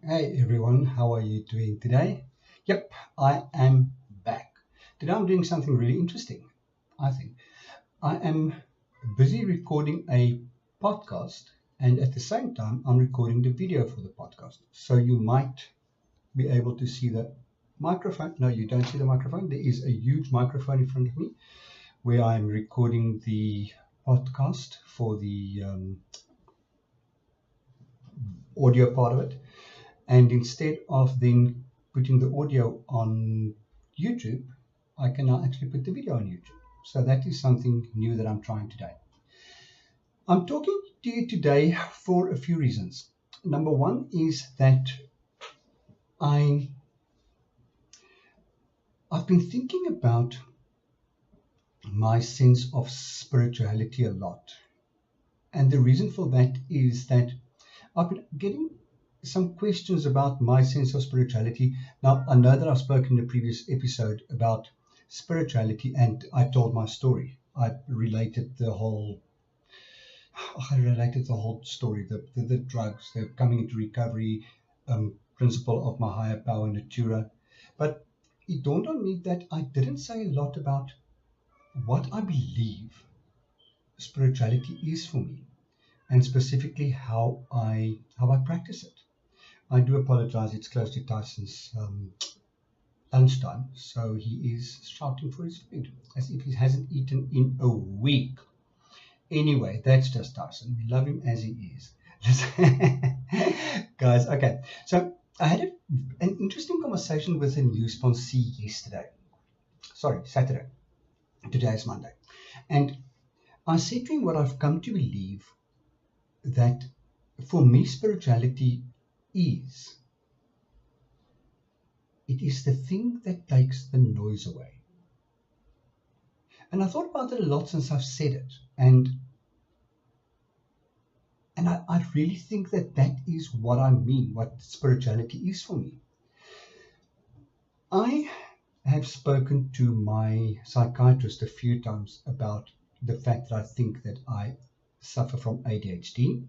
Hey everyone, how are you doing today? Yep, I am back. Today I'm doing something really interesting, I think. I am busy recording a podcast, and at the same time I'm recording the video for the podcast. So you might be able to see the microphone. No, you don't see the microphone. There is a huge microphone in front of me where I'm recording the podcast for the audio part of it. And instead of then putting the audio on YouTube, I can now actually put the video on YouTube. So that is something new that I'm trying today. I'm talking to you today for a few reasons. Number one is that I've been thinking about my sense of spirituality a lot. And the reason for that is that I've been getting some questions about my sense of spirituality. Now, I know that I've spoken in the previous episode about spirituality and I told my story. I related the whole story, the drugs, the coming into recovery, principle of my higher power, Natura. But it dawned on me that I didn't say a lot about what I believe spirituality is for me, and specifically how I practice it. I do apologize, it's close to Tyson's lunchtime, so he is shouting for his food, as if he hasn't eaten in a week. Anyway, that's just Tyson. We love him as he is. Guys, okay. So I had an interesting conversation with a new sponsee Saturday. Today is Monday. And I said to him what I've come to believe, that for me spirituality is the thing that takes the noise away. And I thought about it a lot since I've said it, and I really think that is what I mean, what spirituality is for me. I have spoken to my psychiatrist a few times about the fact that I think that I suffer from ADHD.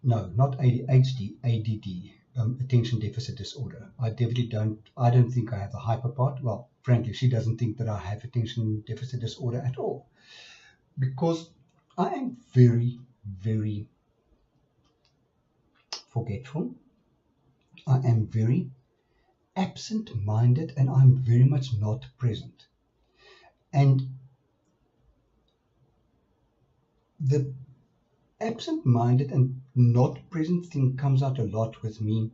No, not ADHD, ADD, attention deficit disorder. I don't think I have the hyper part. Well, frankly, she doesn't think that I have attention deficit disorder at all, because I am very, very forgetful. I am very absent-minded, and I'm very much not present. And the absent-minded and not present thing comes out a lot with me.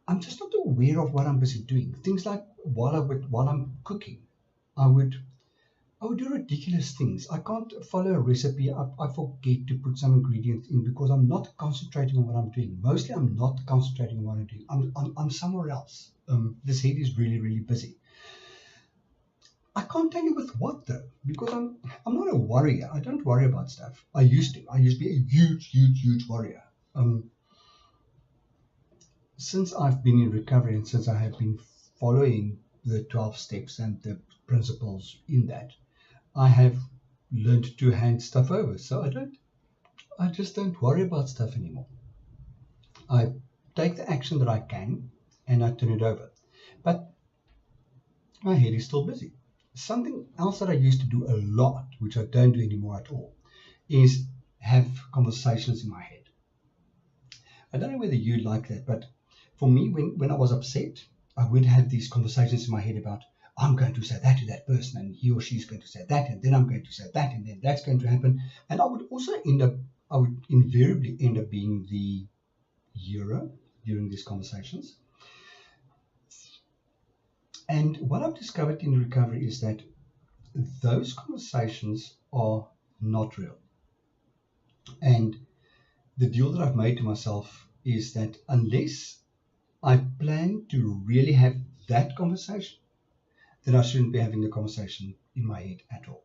I'm just not aware of what I'm busy doing. Things like while I'm cooking, I would do ridiculous things. I can't follow a recipe. I forget to put some ingredients in because I'm not concentrating on what I'm doing. Mostly I'm not concentrating on what I'm doing. I'm somewhere else. This head is really, really busy. I can't tell you with what though, because I'm not a worrier. I don't worry about stuff. I used to be a huge worrier. Since I've been in recovery and since I have been following the 12 steps and the principles in that, I have learned to hand stuff over. So I just don't worry about stuff anymore. I take the action that I can and I turn it over. But my head is still busy. Something else that I used to do a lot, which I don't do anymore at all, is have conversations in my head. I don't know whether you like that, but for me, when I was upset, I would have these conversations in my head about, I'm going to say that to that person, and he or she is going to say that, and then I'm going to say that, and then that's going to happen. And I would invariably end up being the hero during these conversations. And what I've discovered in recovery is that those conversations are not real. And the deal that I've made to myself is that unless I plan to really have that conversation, then I shouldn't be having the conversation in my head at all.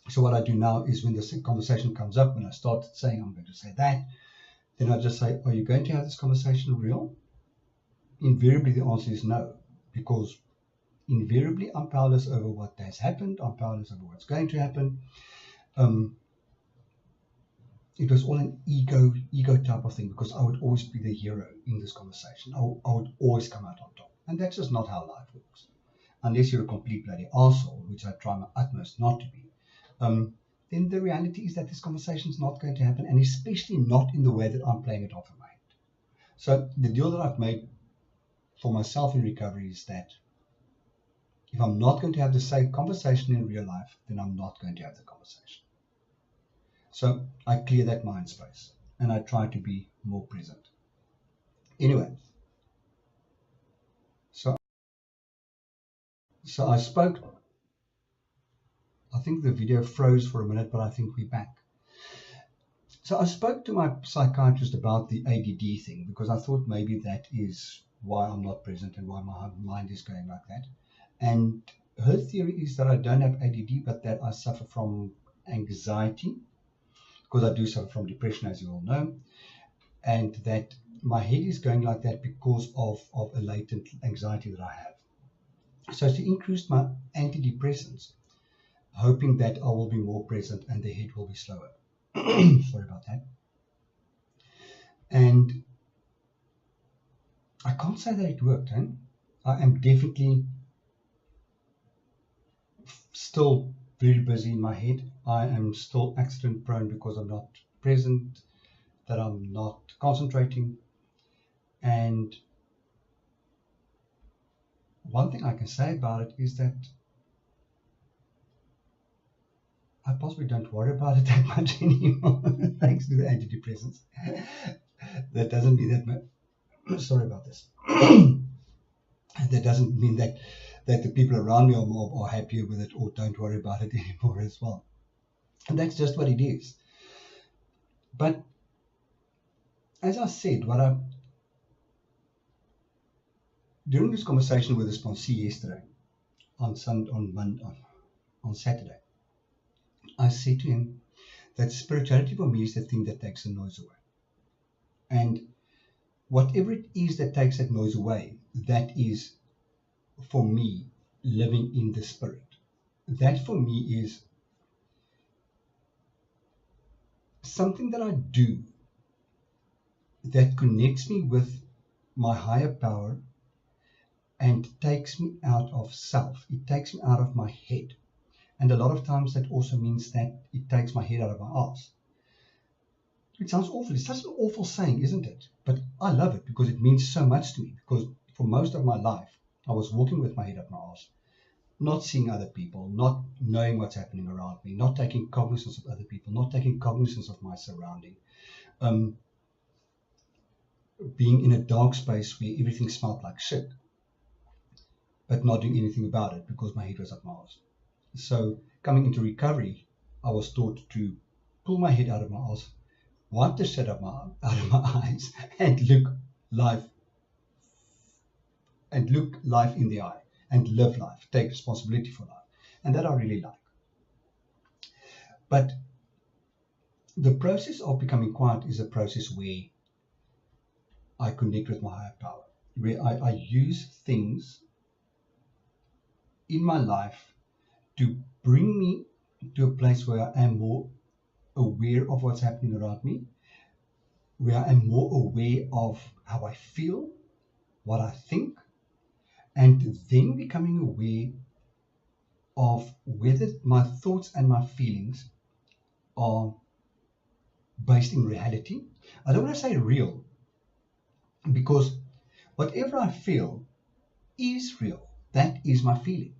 So what I do now is when the conversation comes up, when I start saying I'm going to say that, then I just say, are you going to have this conversation real? Invariably the answer is no, because invariably I'm powerless over what has happened. I'm powerless over what's going to happen. it was all an ego type of thing, because I would always be the hero in this conversation. I would always come out on top. And that's just not how life works. Unless you're a complete bloody arsehole, which I try my utmost not to be, then the reality is that this conversation is not going to happen, and especially not in the way that I'm playing it off in my head. So the deal that I've made for myself in recovery is that if I'm not going to have the same conversation in real life, then I'm not going to have the conversation. So I clear that mind space and I try to be more present. Anyway, so I spoke. I think the video froze for a minute, but I think we're back. So I spoke to my psychiatrist about the ADD thing, because I thought maybe that is why I'm not present and why my mind is going like that. And her theory is that I don't have ADD, but that I suffer from anxiety, because I do suffer from depression, as you all know, and that my head is going like that because of a latent anxiety that I have. So she increased my antidepressants, hoping that I will be more present and the head will be slower. Sorry about that. And I can't say that it worked. I am definitely still very busy in my head. I am still accident prone because I'm not present, that I'm not concentrating. And one thing I can say about it is that I possibly don't worry about it that much anymore, thanks to the antidepressants. That doesn't mean that sorry about this. That doesn't mean that the people around me are happier with it or don't worry about it anymore as well. And that's just what it is. But as I said, during this conversation with the sponsee yesterday, on Saturday, I said to him that spirituality for me is the thing that takes the noise away. And whatever it is that takes that noise away, that is, for me, living in the spirit. That for me is something that I do that connects me with my higher power and takes me out of self. It takes me out of my head. And a lot of times that also means that it takes my head out of my ass. It sounds awful. It's such an awful saying, isn't it? But I love it because it means so much to me. Because for most of my life, I was walking with my head up my ass, not seeing other people, not knowing what's happening around me, not taking cognizance of other people, not taking cognizance of my surrounding. Being in a dark space where everything smelled like shit, but not doing anything about it because my head was up my ass. So coming into recovery, I was taught to pull my head out of my ass, wipe the shit out of my eyes, and look life in the eye and live life, take responsibility for life. And that I really like. But the process of becoming quiet is a process where I connect with my higher power, where I use things in my life to bring me to a place where I am more aware of what's happening around me, where I am more aware of how I feel, what I think, and then becoming aware of whether my thoughts and my feelings are based in reality. I don't want to say real, because whatever I feel is real. That is my feeling.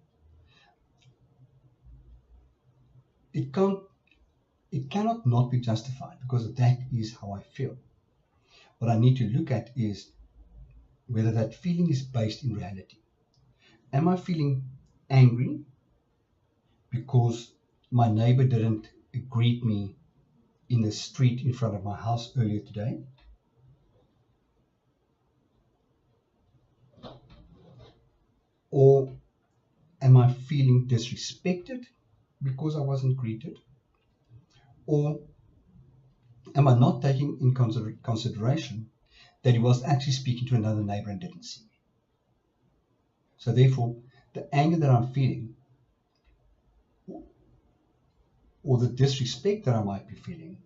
It cannot not be justified, because that is how I feel. What I need to look at is whether that feeling is based in reality. Am I feeling angry because my neighbor didn't greet me in the street in front of my house earlier today? Or am I feeling disrespected because I wasn't greeted? Or am I not taking in consideration that he was actually speaking to another neighbor and didn't see me? So therefore, the anger that I'm feeling, or the disrespect that I might be feeling,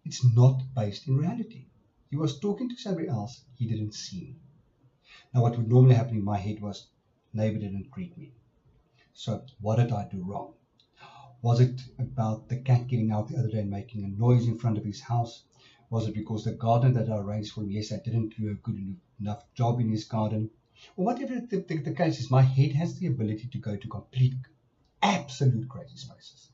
it's not based in reality. He was talking to somebody else. He didn't see me. Now, what would normally happen in my head was, neighbor didn't greet me. So what did I do wrong? Was it about the cat getting out the other day and making a noise in front of his house? Was it because the garden that I arranged for him yesterday didn't do a good enough job in his garden? Or whatever the case is, my head has the ability to go to complete, absolute crazy spaces.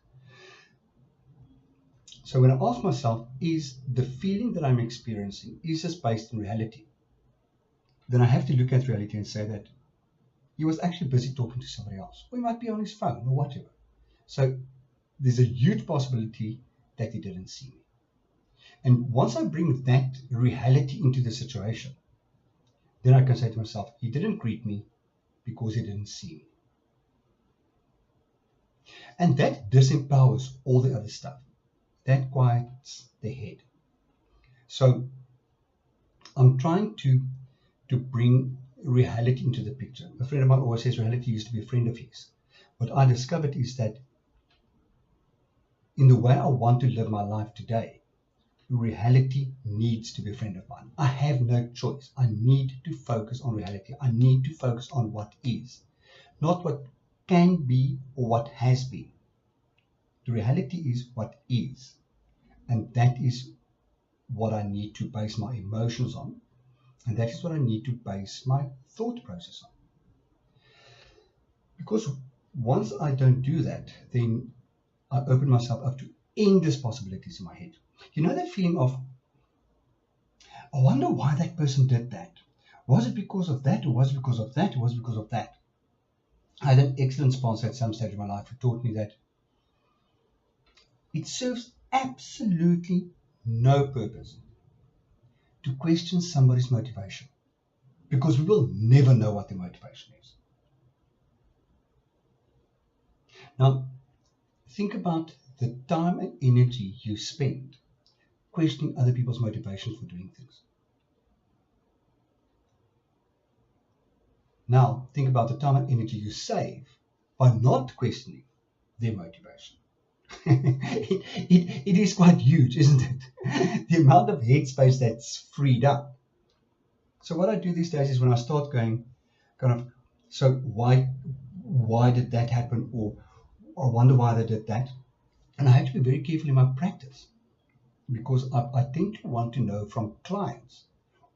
So when I ask myself, is the feeling that I'm experiencing, is this based in reality? Then I have to look at reality and say that he was actually busy talking to somebody else. Or he might be on his phone or whatever. So there's a huge possibility that he didn't see me. And once I bring that reality into the situation, then I can say to myself, he didn't greet me because he didn't see me. And that disempowers all the other stuff. That quiets the head. So I'm trying to bring reality into the picture. A friend of mine always says reality used to be a friend of his. What I discovered is that in the way I want to live my life today, reality needs to be a friend of mine. I have no choice. I need to focus on reality. I need to focus on what is, not what can be or what has been. The reality is what is, and that is what I need to base my emotions on, and that is what I need to base my thought process on. Because once I don't do that, then I open myself up to endless possibilities in my head. You know that feeling of, I wonder why that person did that. Was it because of that, or was it because of that, or was it because of that? I had an excellent sponsor at some stage of my life who taught me that it serves absolutely no purpose to question somebody's motivation, because we will never know what their motivation is. Now, think about the time and energy you spend questioning other people's motivation for doing things. Now, think about the time and energy you save by not questioning their motivation. it is quite huge, isn't it? The amount of headspace that's freed up. So what I do these days is when I start going, so why did that happen? Or I wonder why they did that. And I have to be very careful in my practice, because I tend to want to know from clients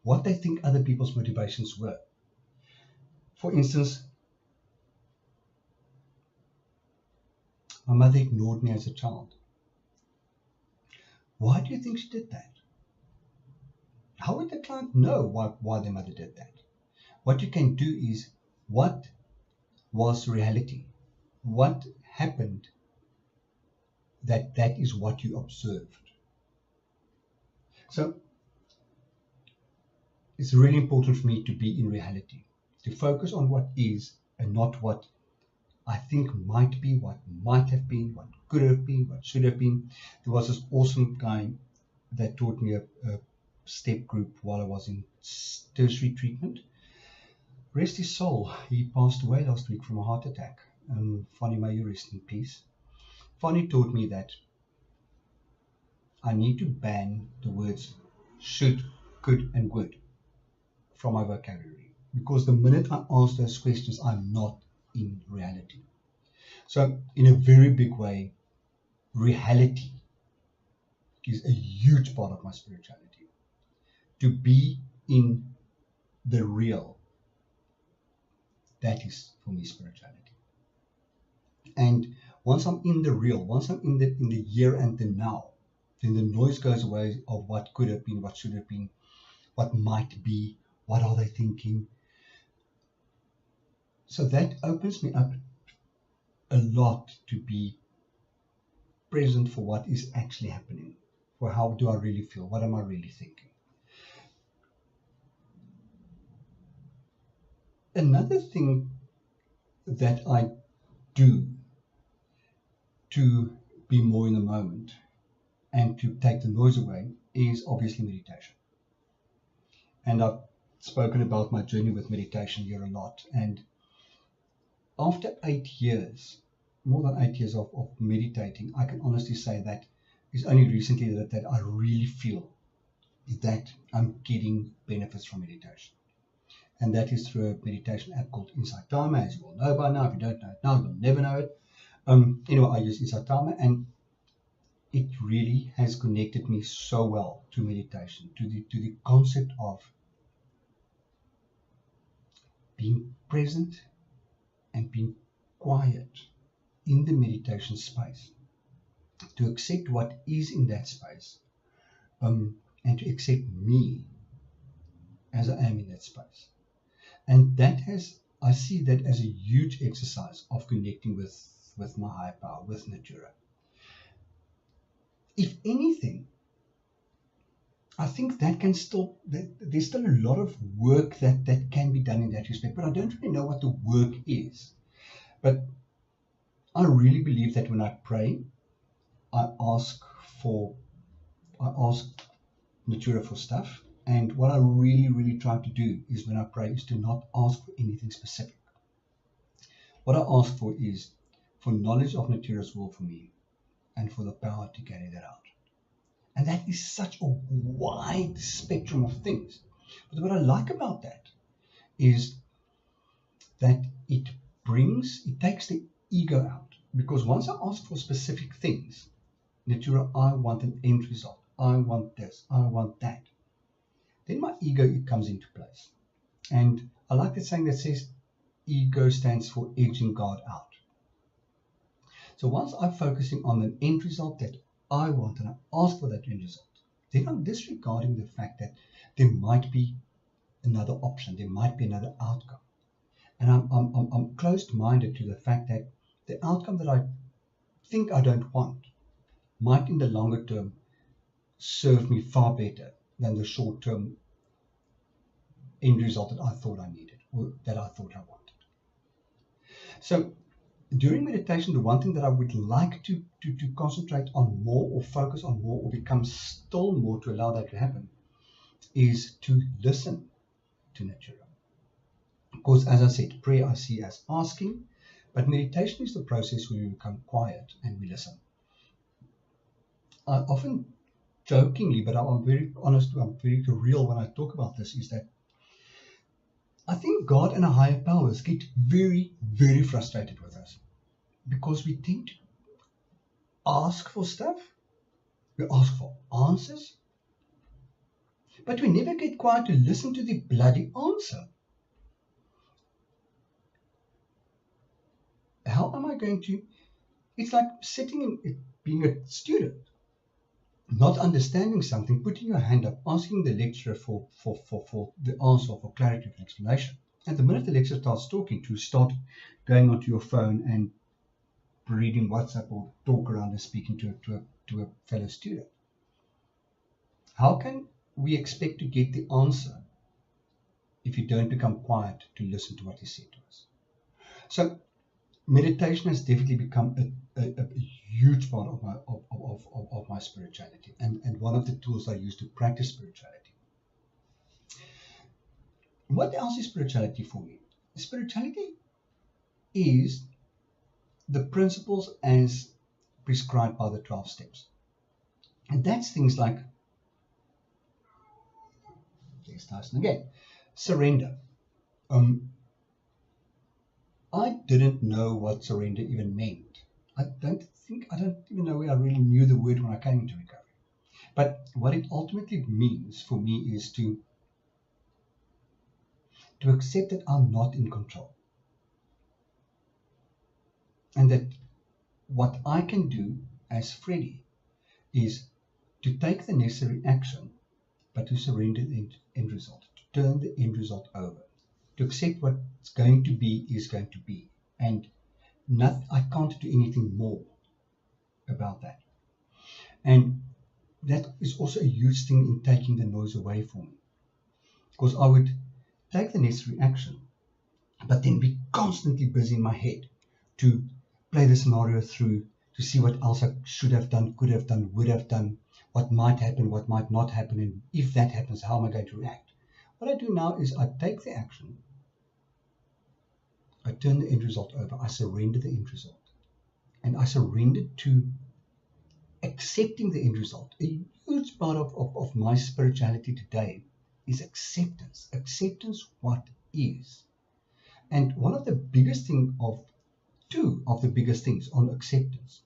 what they think other people's motivations were. For instance, my mother ignored me as a child. Why do you think she did that? How would the client know why their mother did that? What you can do is, what was reality? What happened that is what you observed? So it's really important for me to be in reality, to focus on what is and not what I think might be, what might have been, what could have been, what should have been. There was this awesome guy that taught me a step group while I was in tertiary treatment. Rest his soul. He passed away last week from a heart attack. Fonny, may you rest in peace. Fonny taught me that I need to ban the words should, could, and would from my vocabulary, because the minute I ask those questions, I'm not in reality. So in a very big way, reality is a huge part of my spirituality. To be in the real, that is for me spirituality. And once I'm in the real, once I'm in the here and the now, then the noise goes away of what could have been, what should have been, what might be, what are they thinking. So that opens me up a lot to be present for what is actually happening, for how do I really feel, what am I really thinking. Another thing that I do to be more in the moment and to take the noise away is obviously meditation. And I've spoken about my journey with meditation here a lot. And after 8 years, more than 8 years of meditating, I can honestly say that It's only recently that I really feel that I'm getting benefits from meditation. And that is through a meditation app called Insight Timer, as you all know by now. If you don't know it now, you'll never know it. Anyway, I use Insight Timer, and it really has connected me so well to meditation, to the concept of being present and being quiet in the meditation space, to accept what is in that space, and to accept me as I am in that space. And I see that as a huge exercise of connecting with my higher power, with Natura. If anything, I think there's still a lot of work that can be done in that respect, but I don't really know what the work is. But I really believe that when I pray, I ask Natura for stuff. And what I really, really try to do is when I pray is to not ask for anything specific. What I ask for is for knowledge of Natura's will for me and for the power to carry that out. And that is such a wide spectrum of things. But what I like about that is that it takes the ego out. Because once I ask for specific things, Natura, I want an end result. I want this. I want that. Then my ego comes into place. And I like the saying that says ego stands for edging God out. So once I'm focusing on an end result that I want and I ask for that end result, then I'm disregarding the fact that there might be another option, there might be another outcome. And I'm closed-minded to the fact that the outcome that I think I don't want might in the longer term serve me far better than the short-term end result that I thought I needed or that I thought I wanted. So during meditation, the one thing that I would like to concentrate on more or focus on more or become still more to allow that to happen is to listen to Natura. Because as I said, prayer I see as asking, but meditation is the process where we become quiet and we listen. I often jokingly, but I'm very honest, I'm very real when I talk about this, is that I think God and our higher powers get very, very frustrated with us because we tend to ask for stuff, we ask for answers, but we never get quiet to listen to the bloody answer. How am I going to? It's like sitting in, being a student, not understanding something, putting your hand up, asking the lecturer for the answer, for clarity, for explanation. And the minute the lecturer starts talking, to start going onto your phone and reading WhatsApp or talk around and speaking to a fellow student. How can we expect to get the answer if you don't become quiet to listen to what is said to us? So meditation has definitely become a huge part of my spirituality and one of the tools I use to practice spirituality. What else is spirituality for me? Spirituality is the principles as prescribed by the 12 steps. And that's things like, there's Tyson again, surrender. I didn't know what surrender even meant. I don't even know where I really knew the word when I came into recovery. But what it ultimately means for me is to accept that I'm not in control. And that what I can do as Freddie is to take the necessary action, but to surrender the end result, to turn the end result over, to accept what's going to be is going to be. And I can't do anything more about that. And that is also a huge thing in taking the noise away from me. Because I would take the necessary action, but then be constantly busy in my head to play the scenario through, to see what else I should have done, could have done, would have done, what might happen, what might not happen, and if that happens, how am I going to react? What I do now is I take the action, I turn the end result over, I surrender the end result, and I surrender to accepting the end result. A huge part of my spirituality today is acceptance. Acceptance what is. And two of the biggest things on acceptance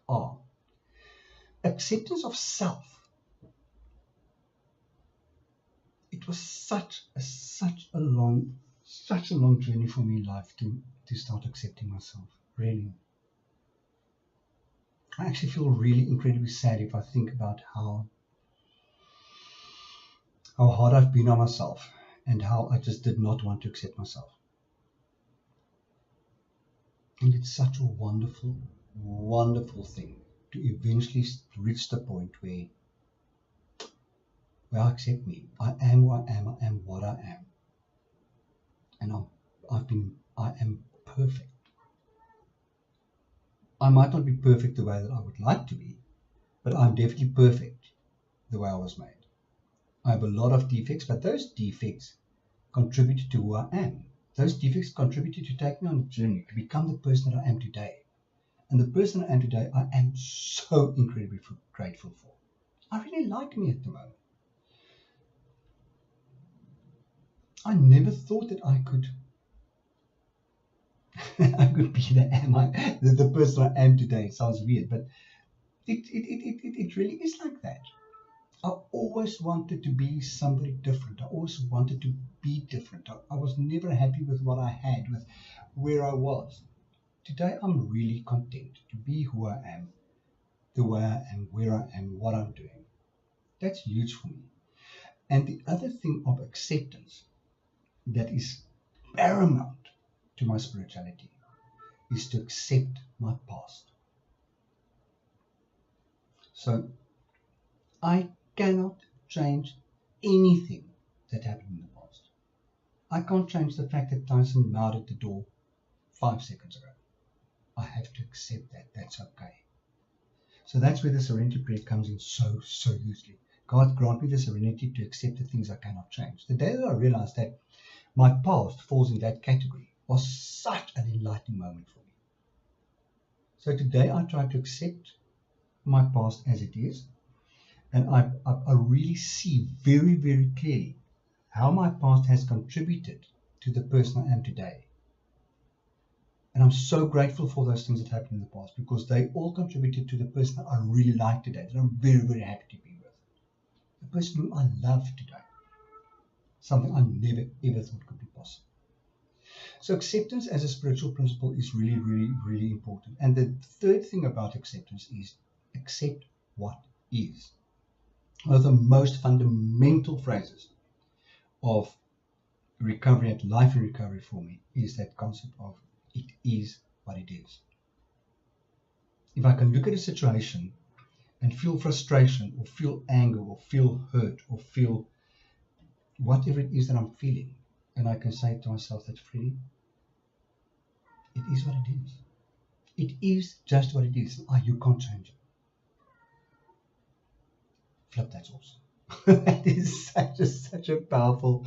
are acceptance of self. It was such a long journey for me in life to start accepting myself. Really. I actually feel really incredibly sad if I think about how hard I've been on myself and how I just did not want to accept myself. And it's such a wonderful, wonderful thing to eventually reach the point where I accept me. I am who I am. I am what I am. And I am perfect. I might not be perfect the way that I would like to be, but I'm definitely perfect the way I was made. I have a lot of defects, but those defects contributed to who I am. Those defects contributed to take me on a journey to become the person that I am today. And the person I am today, I am so incredibly grateful for. I really like me at the moment. I never thought that I could be the person I am today. It sounds weird, but it really is like that. I always wanted to be somebody different. I always wanted to be different. I was never happy with what I had, with where I was. Today I'm really content to be who I am, the way I am, where I am, what I'm doing. That's huge for me. And the other thing of acceptance that is paramount to my spirituality is to accept my past. So I cannot change anything that happened in the past. I can't change the fact that Tyson meowed at the door 5 seconds ago. I have to accept that. That's okay. So that's where the serenity prayer comes in so hugely. God, grant me the serenity to accept the things I cannot change. The day that I realized that my past falls in that category was such an enlightening moment for me. So today I try to accept my past as it is. And I really see very, very clearly how my past has contributed to the person I am today. And I'm so grateful for those things that happened in the past because they all contributed to the person that I really like today, that I'm very, very happy to be with. The person who I love today. Something I never, ever thought could be possible. So acceptance as a spiritual principle is really, really, really important. And the third thing about acceptance is accept what is. One of the most fundamental phrases of recovery and life in recovery for me is that concept of it is what it is. If I can look at a situation and feel frustration or feel anger or feel hurt or feel whatever it is that I'm feeling, and I can say to myself that, Freddie, it is what it is. It is just what it is. You can't change it. Flip, that's awesome. That is such a powerful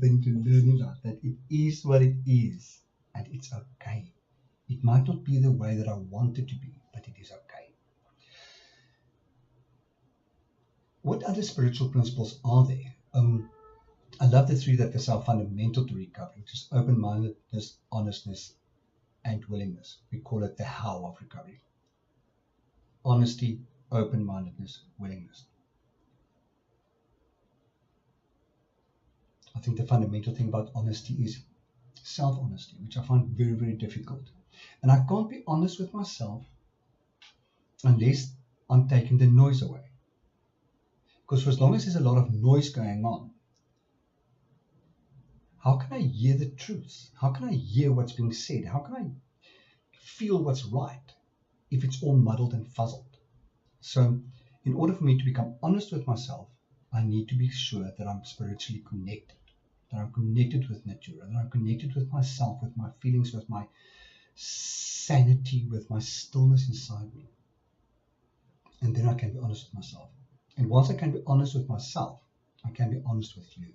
thing to learn in life, that it is what it is, and it's okay. It might not be the way that I want it to be, but it is okay. What other spiritual principles are there? I love the three that are fundamental to recovery, which is open-mindedness, honestness, and willingness. We call it the how of recovery. Honesty, open-mindedness, willingness. I think the fundamental thing about honesty is self-honesty, which I find very, very difficult. And I can't be honest with myself unless I'm taking the noise away. Because for as long as there's a lot of noise going on, how can I hear the truth? How can I hear what's being said? How can I feel what's right if it's all muddled and fuzzled? So in order for me to become honest with myself, I need to be sure that I'm spiritually connected, that I'm connected with Natura, that I'm connected with myself, with my feelings, with my sanity, with my stillness inside me. And then I can be honest with myself. And once I can be honest with myself, I can be honest with you.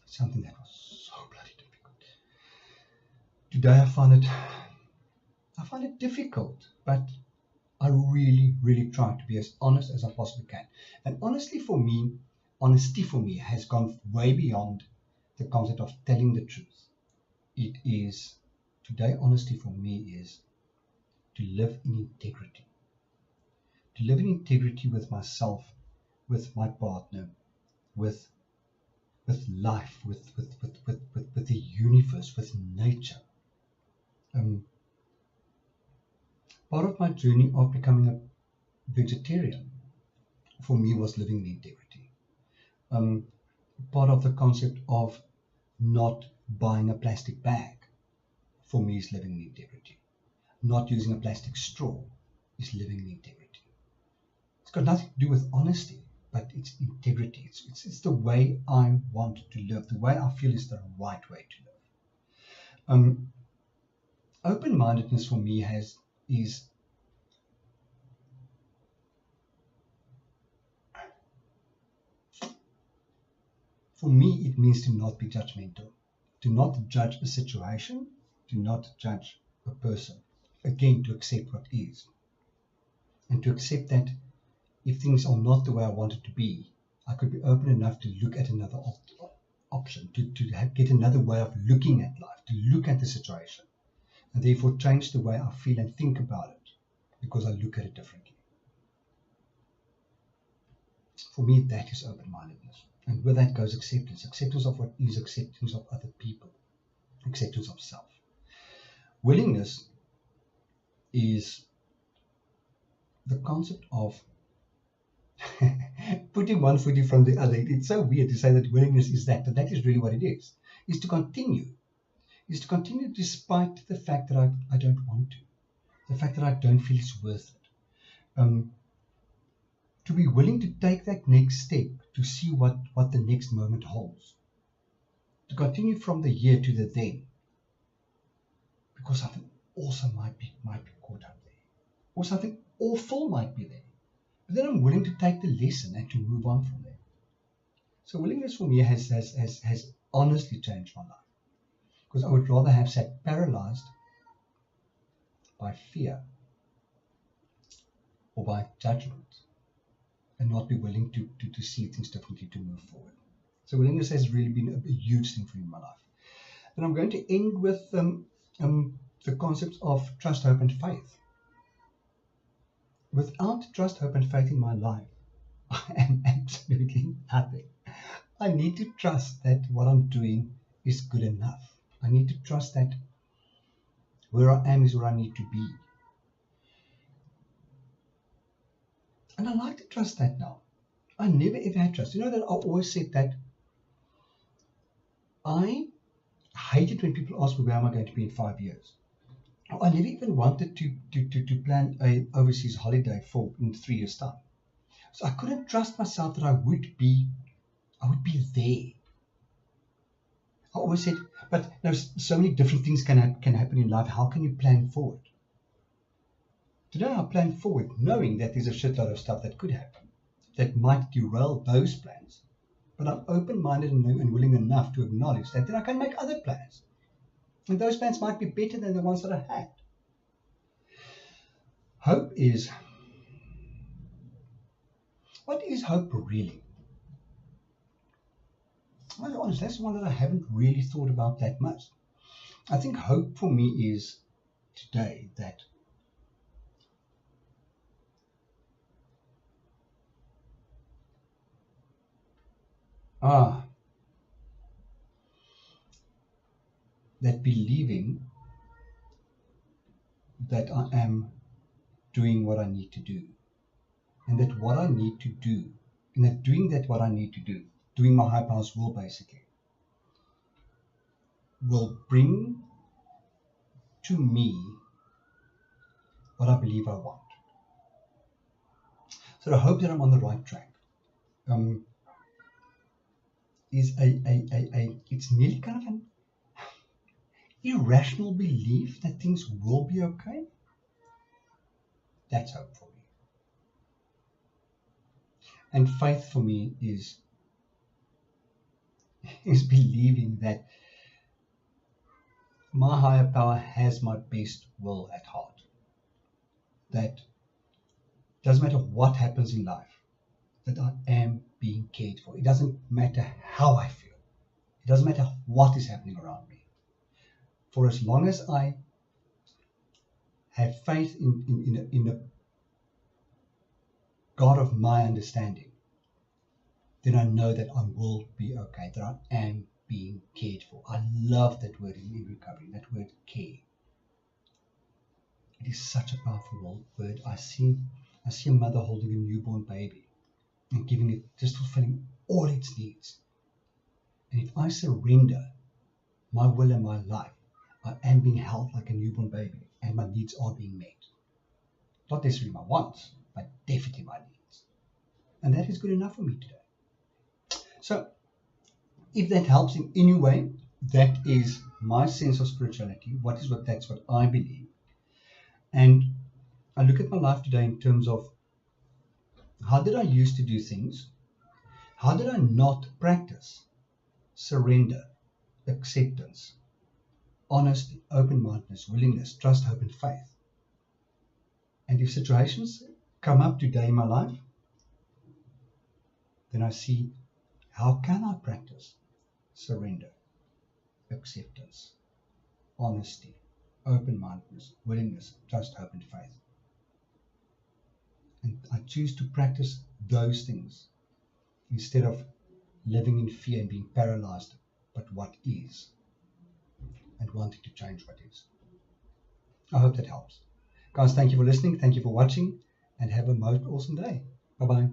Something that was so bloody difficult. Today I find it difficult, but I really, really try to be as honest as I possibly can. And honesty for me has gone way beyond the concept of telling the truth. It is, today, honesty for me is to live in integrity. To live in integrity with myself, with my partner, with life, with the universe, with nature. Part of my journey of becoming a vegetarian for me was living in integrity. Part of the concept of not buying a plastic bag for me is living in integrity. Not using a plastic straw is living in integrity. It's got nothing to do with honesty, but it's integrity. It's the way I want to live, the way I feel is the right way to live. Open-mindedness for me is for me, it means to not be judgmental, to not judge a situation, to not judge a person. Again, to accept what is, and to accept that if things are not the way I want it to be, I could be open enough to look at another option, to get another way of looking at life, to look at the situation, and therefore change the way I feel and think about it, because I look at it differently. For me, that is open-mindedness. And with that goes acceptance. Acceptance of what is, acceptance of other people, acceptance of self. Willingness is the concept of putting one foot in front of the other. It's so weird to say that willingness is that, but that is really what it is to continue. Is to continue despite the fact that I don't want to, the fact that I don't feel it's worth it. To be willing to take that next step, to see what the next moment holds. To continue from the here to the then. Because something awesome might be caught up there. Or something awful might be there. But then I'm willing to take the lesson and to move on from there. So willingness for me has honestly changed my life. Because I would rather have sat paralyzed by fear or by judgment, and not be willing to see things differently, to move forward. So willingness has really been a huge thing for me in my life. And I'm going to end with the concepts of trust, hope, and faith. Without trust, hope, and faith in my life, I am absolutely nothing. I need to trust that what I'm doing is good enough. I need to trust that where I am is where I need to be. And I like to trust that now. I never ever had trust. You know that I always said that I hated when people ask me where am I going to be in 5 years. I never even wanted to plan an overseas holiday for in 3 years' time. So I couldn't trust myself that I would be there. I always said, but there's so many different things can happen in life. How can you plan forward? Today I plan forward knowing that there's a shitload of stuff that could happen, that might derail those plans. But I'm open-minded and willing enough to acknowledge that then I can make other plans. And those plans might be better than the ones that I had. Hope is... What is hope really? I'll be honest, that's one that I haven't really thought about that much. I think hope for me is today that that believing that I am doing what I need to do, and that what I need to do, and that doing that what I need to do, doing my high power's will basically, will bring to me what I believe I want. So I hope that I'm on the right track. Is it's nearly kind of an irrational belief that things will be okay. That's hope for me. And faith for me is believing that my higher power has my best will at heart. That Doesn't matter what happens in life, that I am being cared for. It doesn't matter how I feel. It doesn't matter what is happening around me. For as long as I have faith in the God of my understanding, then I know that I will be okay, that I am being cared for. I love that word in recovery, that word care. It is such a powerful word. I see a mother holding a newborn baby and giving it, just fulfilling all its needs. And if I surrender my will and my life, I am being held like a newborn baby, and my needs are being met. Not necessarily my wants, but definitely my needs. And that is good enough for me today. So, if that helps in any way, that is my sense of spirituality. That's what I believe. And I look at my life today in terms of, how did I used to do things? How did I not practice surrender, acceptance, honesty, open-mindedness, willingness, trust, hope, and faith? And if situations come up today in my life, then I see, how can I practice surrender, acceptance, honesty, open-mindedness, willingness, trust, hope, and faith? And I choose to practice those things instead of living in fear and being paralyzed by what is and wanting to change what is. I hope that helps. Guys, thank you for listening. Thank you for watching, and have a most awesome day. Bye-bye.